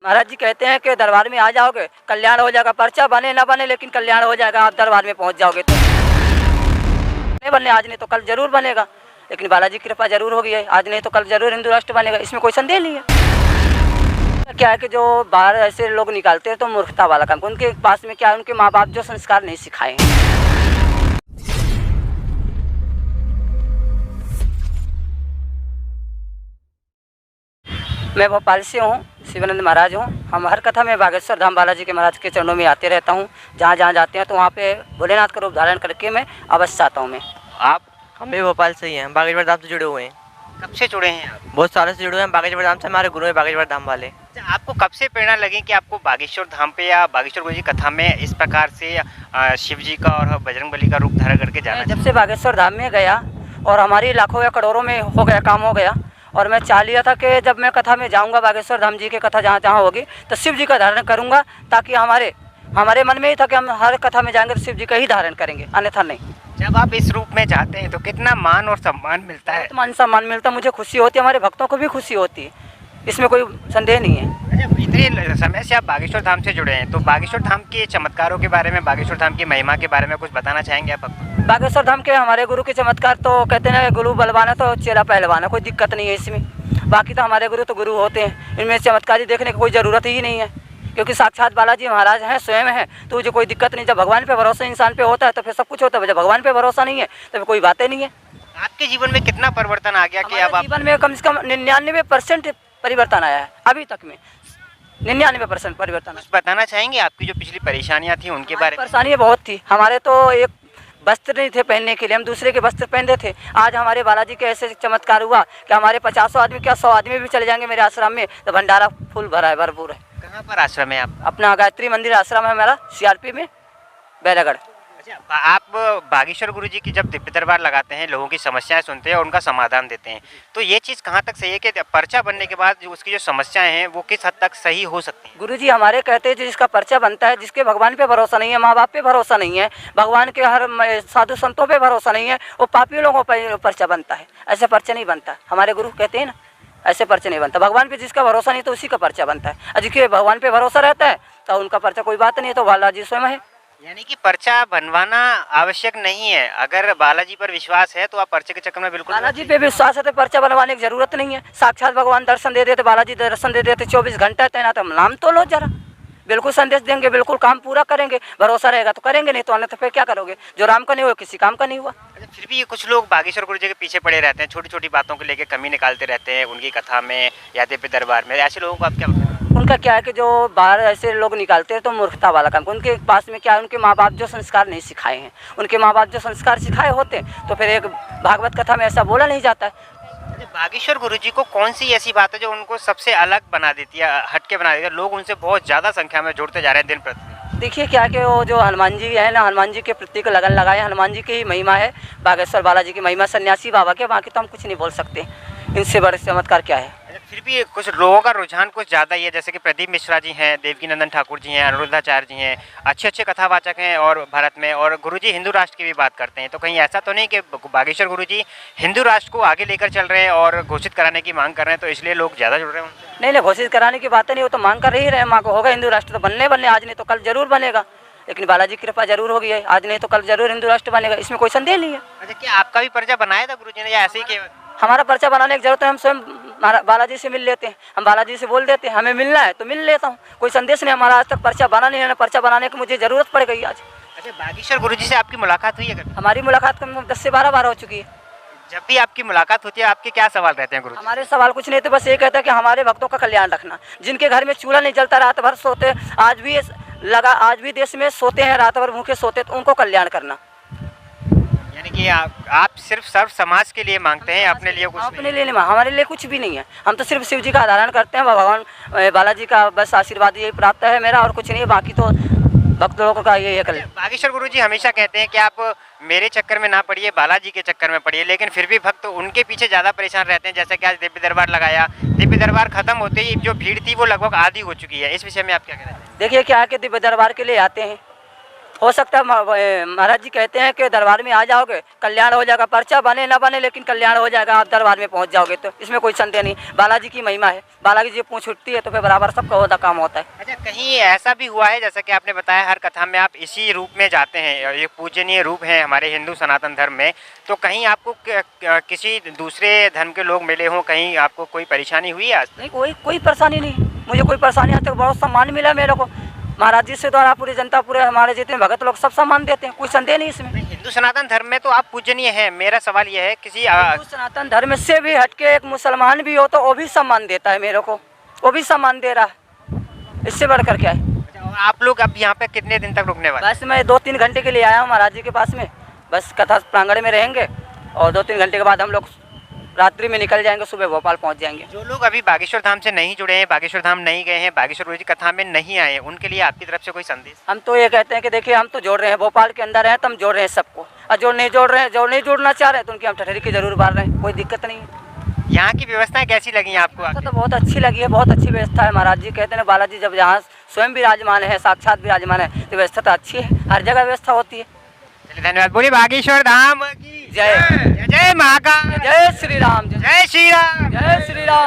महाराज जी कहते हैं कि दरबार में आ जाओगे कल्याण हो जाएगा, पर्चा बने ना बने लेकिन कल्याण हो जाएगा। आप दरबार में पहुंच जाओगे तो नहीं बनने आज नहीं तो कल जरूर बनेगा, लेकिन बालाजी की कृपा जरूर होगी है, आज नहीं तो कल जरूर हिंदू राष्ट्र बनेगा, इसमें कोई संदेह नहीं है। क्या है कि जो बाहर ऐसे लोग निकालते हैं तो मूर्खता वाला काम, उनके पास में क्या है, उनके माँ बाप जो संस्कार नहीं सिखाए हैं। मैं भोपाल से हूँ, शिवानंद महाराज हूँ। हम हर कथा में बागेश्वर धाम बालाजी के महाराज के चरणों में आते रहता हूँ। जहाँ जहाँ जाते हैं तो वहाँ पे भोलेनाथ का रूप धारण करके मैं अवश्य आता हूँ। मैं आप? हम भी भोपाल से ही हैं, बागेश्वर धाम से जुड़े हुए हैं। कब से जुड़े हैं आप? बहुत सालों से जुड़े हुए हैं बागेश्वर धाम से, हमारे गुरु हैं बागेश्वर धाम वाले। अच्छा, आपको कब से प्रेरणा लगी कि आपको बागेश्वर धाम पे या बागेश्वर गुरु जी कथा में इस प्रकार से शिव जी का और बजरंगबली का रूप धारण करके जाना? जब से बागेश्वर धाम में गया और हमारी लाखों या करोड़ों में हो गया काम हो गया, और मैं चाह लिया था कि जब मैं कथा में जाऊंगा बागेश्वर धाम जी की कथा जहाँ जहाँ होगी तो शिव जी का धारण करूंगा, ताकि हमारे मन में ही था कि हम हर कथा में जाएंगे तो शिव जी का ही धारण करेंगे, अन्यथा नहीं। जब आप इस रूप में जाते हैं तो कितना मान और सम्मान मिलता है? बहुत मान सम्मान मिलता, मुझे खुशी होती है, हमारे भक्तों को भी खुशी होती है, इसमें कोई संदेह नहीं है। अच्छा, इतने समय से आप बागेश्वर धाम से जुड़े हैं तो बागेश्वर धाम के चमत्कारों के बारे में, बागेश्वर धाम की महिमा के बारे में कुछ बताना चाहेंगे आप? बागेश्वर धाम के हमारे गुरु के चमत्कार तो कहते हैं गुरु बलवान है तो चेला पहलवान है, कोई दिक्कत नहीं है इसमें। बाकी तो हमारे गुरु तो गुरु होते हैं, इनमें चमत्कारी देखने की कोई ज़रूरत ही नहीं है, क्योंकि साक्षात बालाजी महाराज हैं, स्वयं हैं, तो मुझे कोई दिक्कत नहीं। जब भगवान पे भरोसा इंसान पे होता है तो फिर सब कुछ होता है, जब भगवान पे भरोसा नहीं है तो फिर कोई बातें नहीं है। आपके जीवन में कितना परिवर्तन आ गया कि अब आप? जीवन में कम से कम 99% परिवर्तन आया है, अभी तक में 99% परिवर्तन। कुछ बताना चाहेंगे आपकी जो पिछली परेशानियाँ थी उनके बारे में? परेशानी बहुत थी हमारे, तो एक वस्त्र नहीं थे पहनने के लिए, हम दूसरे के वस्त्र पहनते थे। आज हमारे बालाजी के ऐसे चमत्कार हुआ कि हमारे 50 आदमी क्या 100 आदमी भी चले जाएंगे मेरे आश्रम में तो भंडारा फुल भरा है, भरपूर है। कहाँ पर आश्रम है आप? अपना गायत्री मंदिर आश्रम है हमारा, CRP में, बैरागढ़। अच्छा, आप बागेश्वर गुरु जी की जब दिव्य दरबार लगाते हैं, लोगों की समस्याएं सुनते हैं और उनका समाधान देते हैं, तो ये चीज़ कहाँ तक सही है कि पर्चा बनने के बाद जो उसकी जो समस्याएं हैं वो किस हद तक सही हो सकती हैं? गुरुजी हमारे कहते हैं जिसका पर्चा बनता है, जिसके भगवान पे भरोसा नहीं है, माँ बाप पे भरोसा नहीं है, भगवान के हर साधु संतों पे भरोसा नहीं है, वो पापी लोगों पर पर्चा बनता है। ऐसे पर्चा नहीं बनता, हमारे गुरु कहते हैं ना, ऐसे पर्चा नहीं बनता। भगवान पे जिसका भरोसा नहीं तो उसी का पर्चा बनता है, और जिसके भगवान पे भरोसा रहता है तो उनका पर्चा कोई बात नहीं है, तो बालाजी स्वयं है। यानी कि पर्चा बनवाना आवश्यक नहीं है, अगर बालाजी पर विश्वास है तो आप पर्चे के चक्कर में बिल्कुल। बालाजी पे विश्वास है तो पर्चा बनवाने की जरूरत नहीं है, साक्षात भगवान दर्शन दे देते, बालाजी दर्शन दे देते, 24 घंटा तैनात, हम नाम तो लो जरा, बिल्कुल संदेश देंगे, बिल्कुल काम पूरा करेंगे, भरोसा रहेगा तो करेंगे, नहीं तो अन्यथा फिर क्या करोगे? जो राम का नहीं हुआ किसी काम का नहीं हुआ। अच्छा, फिर भी कुछ लोग बागेश्वर गुरु जी के पीछे पड़े रहते हैं, छोटी छोटी बातों को लेकर कमी निकालते रहते हैं उनकी कथा में या दिव्य दरबार में, ऐसे लोगों को आप क्या? उनका क्या है कि जो बाहर ऐसे लोग निकालते हैं तो मूर्खता वाला काम, उनके पास में क्या है, उनके माँ बाप जो संस्कार नहीं सिखाए हैं, उनके माँ बाप जो संस्कार सिखाए होते तो फिर एक भागवत कथा में ऐसा बोला नहीं जाता है। बागेश्वर गुरु जी को कौन सी ऐसी बात है जो उनको सबसे अलग बना देती है, हटके बना देती है, लोग उनसे बहुत ज़्यादा संख्या में जुड़ते जा रहे हैं दिन प्रतिदिन? देखिए क्या है कि वो जो हनुमान जी है ना, हनुमान जी के प्रति को लगन लगाए, हनुमान जी की ही महिमा है, बागेश्वर बालाजी की महिमा सन्यासी बाबा के, बाकी तो हम कुछ नहीं बोल सकते, इनसे बड़े चमत्कार क्या है। फिर भी कुछ लोगों का रुझान कुछ ज़्यादा ही है, जैसे कि प्रदीप मिश्रा जी हैं, देवकीनंदन ठाकुर जी हैं, अनिरुद्धाचार्य जी हैं, अच्छे अच्छे कथावाचक हैं और भारत में, और गुरुजी हिंदू राष्ट्र की भी बात करते हैं, तो कहीं ऐसा तो नहीं कि बागेश्वर गुरुजी हिंदू राष्ट्र को आगे लेकर चल रहे हैं और घोषित कराने की मांग कर रहे हैं, तो इसलिए लोग ज़्यादा जुड़ रहे हैं उनसे? नहीं, घोषित कराने की बातें नहीं, वो तो मांग कर ही रहे, माँ को होगा हिंदू राष्ट्र तो बनने आज नहीं तो कल जरूर बनेगा, लेकिन बालाजी की कृपा जरूर होगी है, आज नहीं तो कल जरूर हिंदू राष्ट्र बनेगा, इसमें कोई संदेह नहीं है। अच्छा, क्या आपका भी पर्चा बनाया था गुरुजी ने या ऐसे ही केवल? हमारा पर्चा बनाने की जरूरत है, हम स्वयं बालाजी से मिल लेते हैं, हम बालाजी से बोल देते हैं हमें मिलना है तो मिल लेता हूँ, कोई संदेश नहीं, हमारा आज तक पर्चा बना नहीं है, पर्चा बनाने की मुझे जरूरत पड़ गई आज। अच्छा, बागेश्वर गुरुजी से आपकी मुलाकात हुई है कभी? हमारी मुलाकात कम 10 से 12 बार हो चुकी है। जब भी आपकी मुलाकात होती है आपके क्या सवाल रहते हैं गुरुजी? हमारे सवाल कुछ नहीं थे, बस ये कहता है कि हमारे भक्तों का कल्याण रखना, जिनके घर में चूल्हा नहीं जलता, रात भर सोते, आज भी देश में सोते हैं, रात भर भूखे सोते, तो उनको कल्याण करना। यानी कि आप सिर्फ सर्व समाज के लिए मांगते हैं, अपने लिए कुछ अपने लिए नहीं, हमारे लिए कुछ भी नहीं है, हम तो सिर्फ शिव जी का आराधना करते हैं, भगवान बालाजी का बस आशीर्वाद यही प्राप्त है मेरा, और कुछ नहीं है, बाकी तो भक्त लोगों का यही है कल्याण। बागेश्वर गुरुजी हमेशा कहते हैं कि आप मेरे चक्कर में ना पड़िए, बालाजी के चक्कर में पड़िए, लेकिन फिर भी भक्त उनके पीछे ज़्यादा परेशान रहते हैं, जैसे कि आज दिव्य दरबार लगाया, दिव्य दरबार खत्म होते ही जो भीड़ थी वो लगभग आधी हो चुकी है, इस विषय में आप क्या कहना चाहेंगे? देखिए क्या है कि दिव्य दरबार के लिए आते हैं, हो सकता है महाराज जी कहते हैं कि दरबार में आ जाओगे कल्याण हो जाएगा, पर्चा बने ना बने लेकिन कल्याण हो जाएगा, आप दरबार में पहुंच जाओगे तो इसमें कोई संदेह नहीं। बालाजी की महिमा है, बालाजी जी पूछ उठती है तो फिर बराबर सबका होता काम होता है। अच्छा, कहीं ऐसा भी हुआ है जैसा कि आपने बताया हर कथा में आप इसी रूप में जाते हैं और ये पूजनीय रूप है हमारे हिंदू सनातन धर्म में, तो कहीं आपको किसी दूसरे धर्म के लोग मिले हों, कहीं आपको कोई परेशानी हुई है आज? नहीं, कोई परेशानी नहीं, मुझे कोई परेशानी आज तक बहुत सम्मान मिला मेरे को महाराज जी से द्वारा। पूरी जनता, पूरे हमारे जितने भगत लोग सब सम्मान देते हैं, कोई संदेह नहीं इसमें। हिंदू सनातन धर्म में तो आप पूजनीय हैं, मेरा सवाल यह है किसी हिंदू सनातन धर्म से भी हटके एक मुसलमान भी हो तो वो भी सम्मान देता है मेरे को, वो भी सम्मान दे रहा है, इससे बढ़कर क्या है। आप लोग अब यहाँ पे कितने दिन तक रुकने वाले? बस मैं 2-3 घंटे के लिए आया हूँ महाराज जी के पास में, बस कथा प्रांगण में रहेंगे और 2-3 घंटे के बाद हम लोग रात्रि में निकल जाएंगे, सुबह भोपाल पहुँच जाएंगे। जो लोग अभी बागेश्वर धाम से नहीं जुड़े हैं, बागेश्वर धाम नहीं गए हैं, बागेश्वर गुरु जी कथा में नहीं आए हैं, उनके लिए आपकी तरफ से कोई संदेश? हम तो ये कहते हैं कि देखिए हम तो जोड़ रहे हैं, भोपाल के अंदर हैं तो हम जोड़ रहे हैं सबको, और जो नहीं जोड़ रहे हैं, जो नहीं जोड़ना चाह रहे हैं तो उनकी हम ठठरी की जरूर बार रहे हैं, कोई दिक्कत नहीं है। यहाँ की व्यवस्थाएं कैसी लगी आपको? तो बहुत अच्छी लगी है, बहुत अच्छी व्यवस्था है। महाराज जी कहते हैं बालाजी जब यहाँ स्वयं विराजमान है, साक्षात विराजमान है तो व्यवस्था तो अच्छी है, हर जगह व्यवस्था होती है। चलिए धन्यवाद। बोलिए बागेश्वर धाम की जय। जय महाकाल, जय श्री राम, जय श्री राम। जय श्री राम।